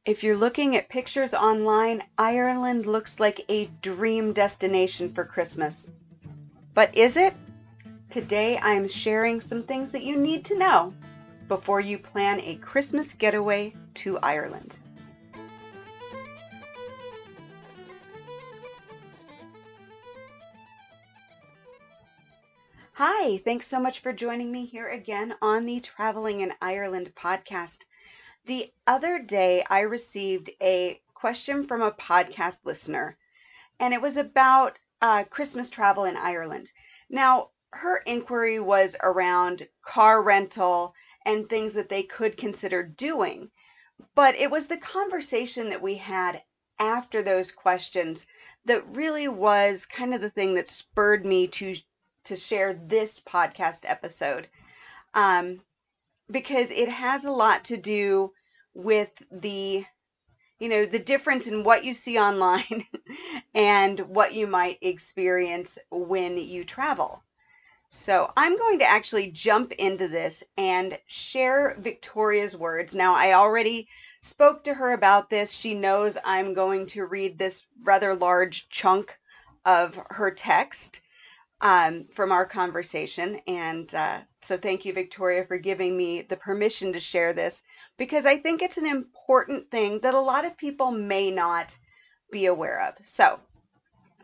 If you're looking at pictures online, Ireland looks like a dream destination for Christmas. But is it? Today I'm sharing some things that you need to know before you plan a Christmas getaway to Ireland. Hi, thanks so much for joining me here again on the Traveling in Ireland podcast. The other day I received a question from a podcast listener, and it was about Christmas travel in Ireland. Now, her inquiry was around car rental and things that they could consider doing, but it was the conversation that we had after those questions that really was kind of the thing that spurred me to share this podcast episode, because it has a lot to do with the difference in what you see online and what you might experience when you travel. So I'm going to actually jump into this and share Victoria's words. Now, I already spoke to her about this. She knows I'm going to read this rather large chunk of her text from our conversation. And so thank you, Victoria, for giving me the permission to share this, because I think it's an important thing that a lot of people may not be aware of. So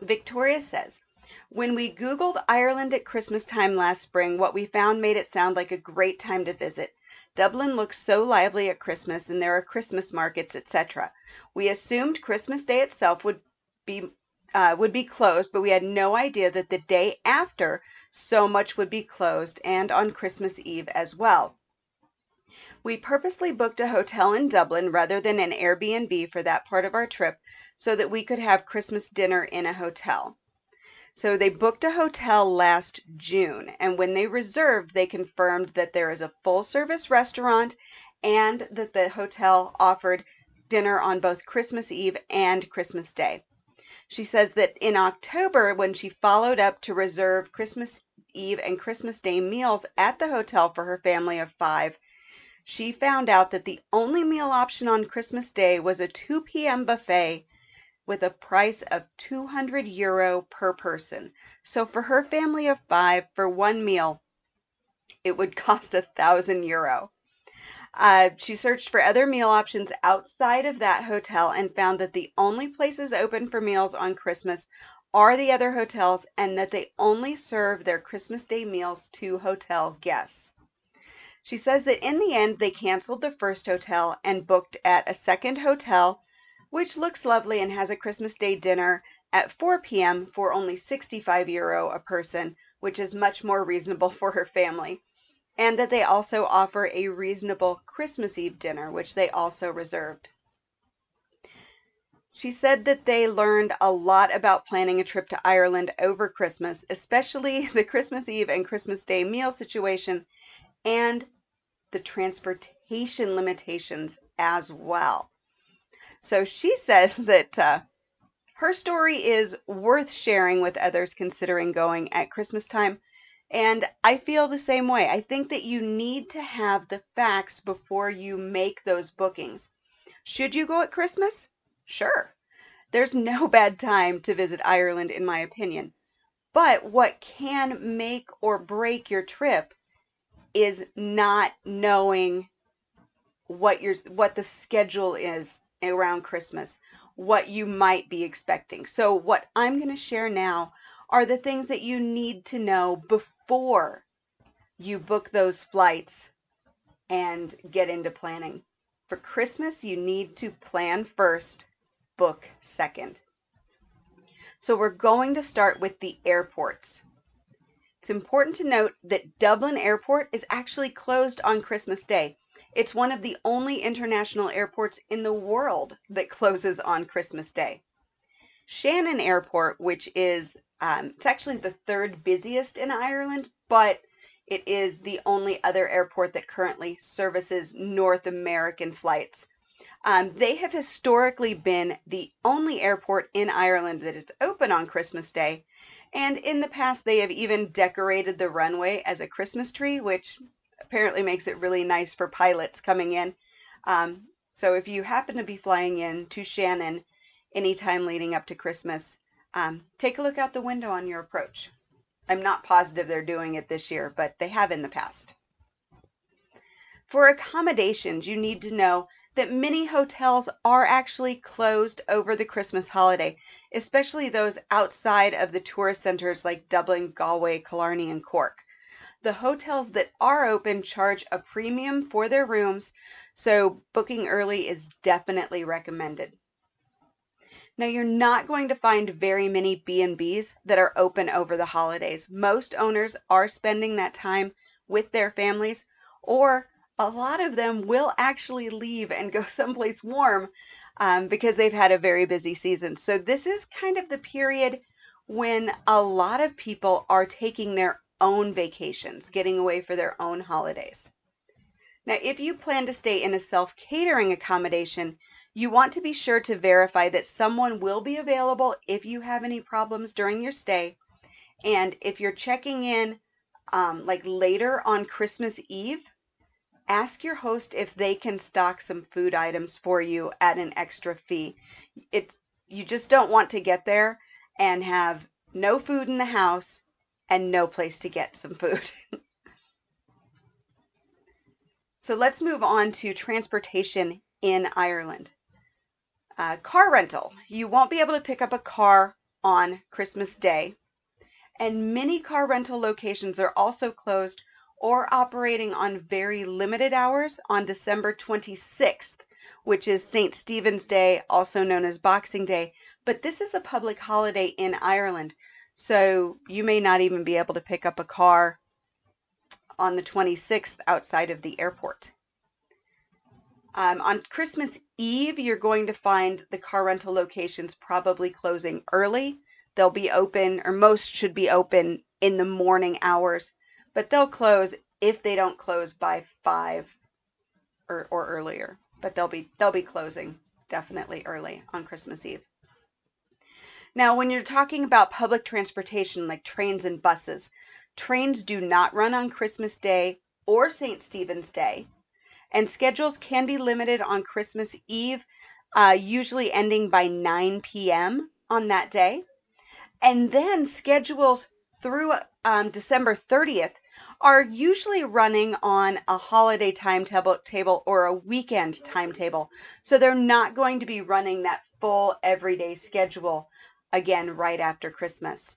Victoria says, when we Googled Ireland at Christmas time last spring, what we found made it sound like a great time to visit. Dublin looks so lively at Christmas, and there are Christmas markets, etc. We assumed Christmas Day itself would be closed, but we had no idea that the day after so much would be closed, and on Christmas Eve as well. We purposely booked a hotel in Dublin rather than an Airbnb for that part of our trip so that we could have Christmas dinner in a hotel. So they booked a hotel last June, and when they reserved, they confirmed that there is a full-service restaurant and that the hotel offered dinner on both Christmas Eve and Christmas Day. She says that in October, when she followed up to reserve Christmas Eve and Christmas Day meals at the hotel for her family of 5, she found out that the only meal option on Christmas Day was a 2 p.m. buffet with a price of €200 per person. So for her family of 5, for one meal, it would cost €1,000. She searched for other meal options outside of that hotel and found that the only places open for meals on Christmas are the other hotels, and that they only serve their Christmas Day meals to hotel guests. She says that in the end, they canceled the first hotel and booked at a second hotel, which looks lovely and has a Christmas Day dinner at 4 p.m. for only €65 a person, which is much more reasonable for her family. And that they also offer a reasonable Christmas Eve dinner, which they also reserved. She said that they learned a lot about planning a trip to Ireland over Christmas, especially the Christmas Eve and Christmas Day meal situation and the transportation limitations as well. So she says that her story is worth sharing with others considering going at Christmas time. And I feel the same way. I think that you need to have the facts before you make those bookings. Should you go at Christmas? Sure. There's no bad time to visit Ireland, in my opinion. But what can make or break your trip is not knowing what the schedule is around Christmas, what you might be expecting. So what I'm going to share now are the things that you need to know before you book those flights and get into planning. For Christmas, you need to plan first, book second. So we're going to start with the airports. It's important to note that Dublin Airport is actually closed on Christmas Day. It's one of the only international airports in the world that closes on Christmas Day. Shannon Airport, which is it's actually the third busiest in Ireland, but it is the only other airport that currently services North American flights. They have historically been the only airport in Ireland that is open on Christmas Day, and in the past they have even decorated the runway as a Christmas tree, which apparently makes it really nice for pilots coming in. So if you happen to be flying in to Shannon anytime leading up to Christmas, take a look out the window on your approach. I'm not positive they're doing it this year, but they have in the past. For accommodations, you need to know that many hotels are actually closed over the Christmas holiday, especially those outside of the tourist centers like Dublin, Galway, Killarney, and Cork. The hotels that are open charge a premium for their rooms, so booking early is definitely recommended. Now, you're not going to find very many B&Bs that are open over the holidays. Most owners are spending that time with their families, or a lot of them will actually leave and go someplace warm because they've had a very busy season. So this is kind of the period when a lot of people are taking their own vacations, getting away for their own holidays. Now, if you plan to stay in a self-catering accommodation, you want to be sure to verify that someone will be available if you have any problems during your stay. And if you're checking in like later on Christmas Eve, ask your host if they can stock some food items for you at an extra fee. You just don't want to get there and have no food in the house and no place to get some food. So let's move on to transportation in Ireland. Car rental. You won't be able to pick up a car on Christmas Day. And many car rental locations are also closed or operating on very limited hours on December 26th, which is St. Stephen's Day, also known as Boxing Day. But this is a public holiday in Ireland, so you may not even be able to pick up a car on the 26th outside of the airport. On Christmas Eve, you're going to find the car rental locations probably closing early. They'll be open, or most should be open in the morning hours, but they'll close if they don't close by 5 or earlier. But they'll be closing definitely early on Christmas Eve. Now, when you're talking about public transportation like trains and buses, trains do not run on Christmas Day or St. Stephen's Day, and schedules can be limited on Christmas Eve, usually ending by 9 p.m. on that day. And then schedules through December 30th are usually running on a holiday timetable or a weekend timetable. So they're not going to be running that full everyday schedule again right after Christmas.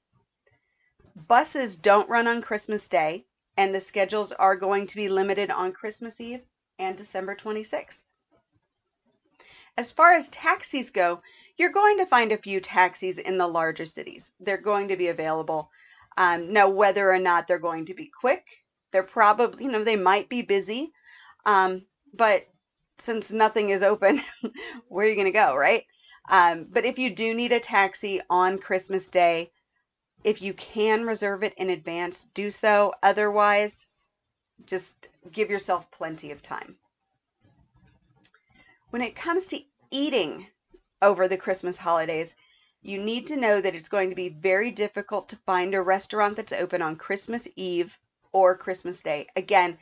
Buses don't run on Christmas Day, and the schedules are going to be limited on Christmas Eve and December 26th. As far as taxis go, you're going to find a few taxis in the larger cities. They're going to be available. Now, whether or not they're going to be quick, they're probably, they might be busy, but since nothing is open, where are you going to go, right? But if you do need a taxi on Christmas Day, if you can reserve it in advance, do so. Otherwise, just give yourself plenty of time. When it comes to eating over the Christmas holidays, you need to know that it's going to be very difficult to find a restaurant that's open on Christmas Eve or Christmas Day. Again,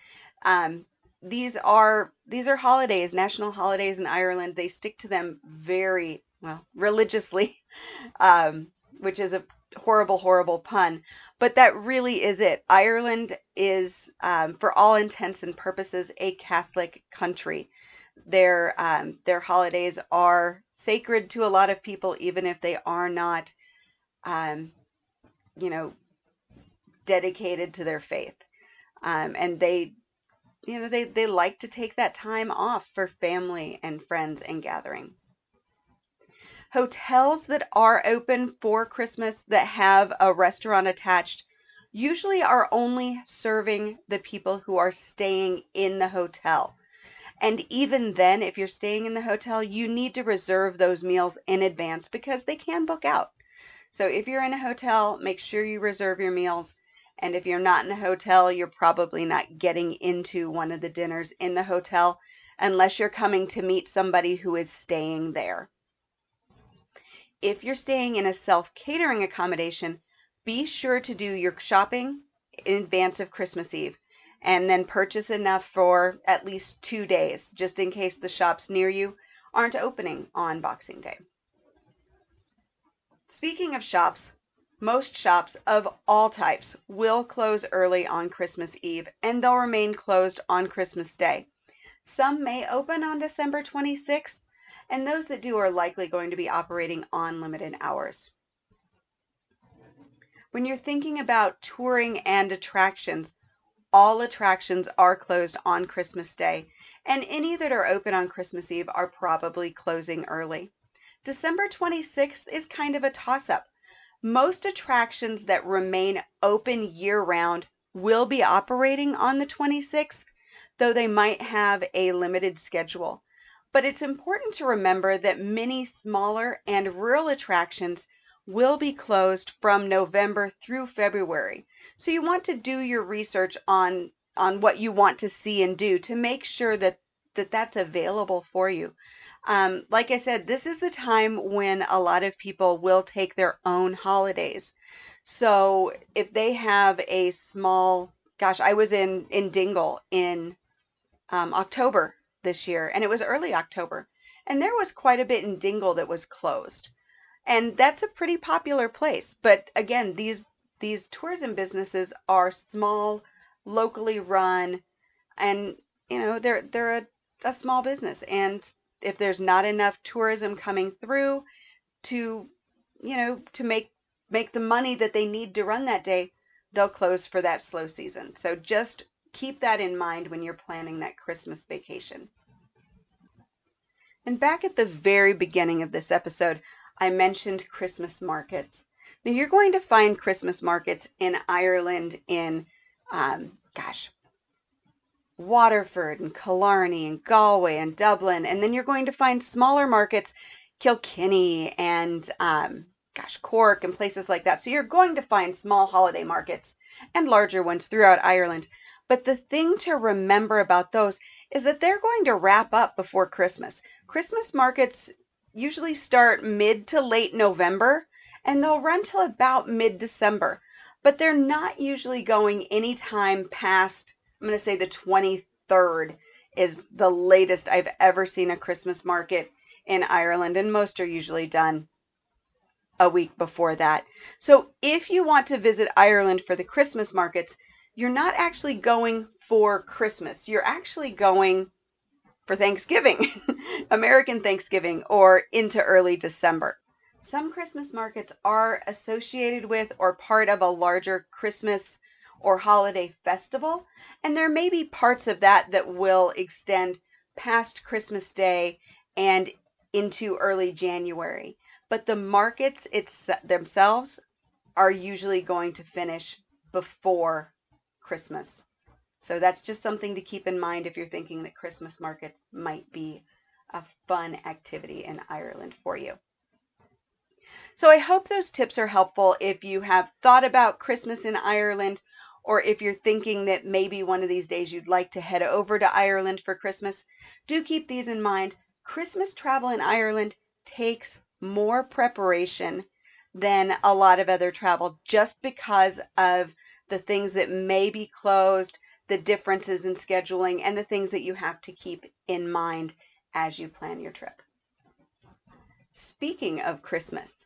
these are holidays, national holidays in Ireland. They stick to them very religiously, which is a horrible, horrible pun. But that really is it. Ireland is, for all intents and purposes, a Catholic country. Their holidays are sacred to a lot of people, even if they are not, dedicated to their faith. And they like to take that time off for family and friends and gathering. Hotels that are open for Christmas that have a restaurant attached usually are only serving the people who are staying in the hotel. And even then, if you're staying in the hotel, you need to reserve those meals in advance because they can book out. So if you're in a hotel, make sure you reserve your meals. And if you're not in a hotel, you're probably not getting into one of the dinners in the hotel unless you're coming to meet somebody who is staying there. If you're staying in a self-catering accommodation, be sure to do your shopping in advance of Christmas Eve. and then purchase enough for at least 2 days, just in case the shops near you aren't opening on Boxing Day. Speaking of shops, most shops of all types will close early on Christmas Eve, and they'll remain closed on Christmas Day. Some may open on December 26th, and those that do are likely going to be operating on limited hours. When you're thinking about touring and attractions, all attractions are closed on Christmas Day, and any that are open on Christmas Eve are probably closing early. December 26th is kind of a toss-up. Most attractions that remain open year-round will be operating on the 26th, though they might have a limited schedule. But it's important to remember that many smaller and rural attractions will be closed from November through February. So you want to do your research on what you want to see and do to make sure that that's available for you. Like I said, this is the time when a lot of people will take their own holidays. So if they have a small, I was in Dingle in October this year, and it was early October, and there was quite a bit in Dingle that was closed. And that's a pretty popular place. But again, these tourism businesses are small, locally run, and they're a small business. And if there's not enough tourism coming through to make the money that they need to run that day, they'll close for that slow season. So just keep that in mind when you're planning that Christmas vacation. And back at the very beginning of this episode, I mentioned Christmas markets. Now you're going to find Christmas markets in Ireland in, Waterford and Killarney and Galway and Dublin. And then you're going to find smaller markets, Kilkenny and, Cork and places like that. So you're going to find small holiday markets and larger ones throughout Ireland. But the thing to remember about those is that they're going to wrap up before Christmas. Christmas markets usually start mid to late November, and they'll run till about mid-December. But they're not usually going any time past, I'm going to say the 23rd is the latest I've ever seen a Christmas market in Ireland, and most are usually done a week before that. So if you want to visit Ireland for the Christmas markets, you're not actually going for Christmas. You're actually going for Thanksgiving, American Thanksgiving, or into early December. Some Christmas markets are associated with or part of a larger Christmas or holiday festival, and there may be parts of that will extend past Christmas Day and into early January. But the markets themselves are usually going to finish before Christmas. So that's just something to keep in mind if you're thinking that Christmas markets might be a fun activity in Ireland for you. So I hope those tips are helpful if you have thought about Christmas in Ireland, or if you're thinking that maybe one of these days you'd like to head over to Ireland for Christmas. Do keep these in mind. Christmas travel in Ireland takes more preparation than a lot of other travel, just because of the things that may be closed, the differences in scheduling, and the things that you have to keep in mind as you plan your trip. Speaking of Christmas,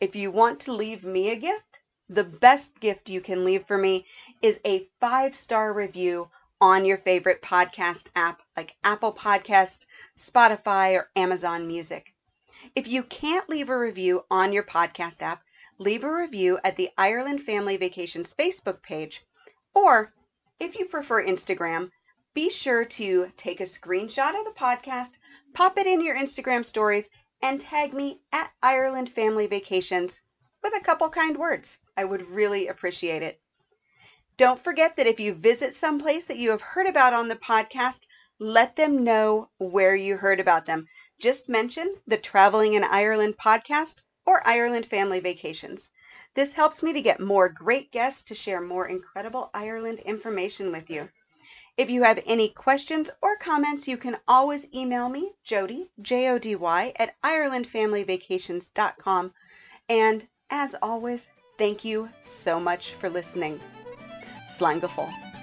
if you want to leave me a gift, the best gift you can leave for me is a 5-star review on your favorite podcast app like Apple Podcast, Spotify, or Amazon Music. If you can't leave a review on your podcast app, leave a review at the Ireland Family Vacations Facebook page, or if you prefer Instagram, be sure to take a screenshot of the podcast, pop it in your Instagram stories, and tag me at Ireland Family Vacations with a couple kind words. I would really appreciate it. Don't forget that if you visit someplace that you have heard about on the podcast, let them know where you heard about them. Just mention the Traveling in Ireland podcast or Ireland Family Vacations. This helps me to get more great guests to share more incredible Ireland information with you. If you have any questions or comments, you can always email me, Jody, Jody, at IrelandFamilyVacations.com. And as always, thank you so much for listening. Slán go fóill.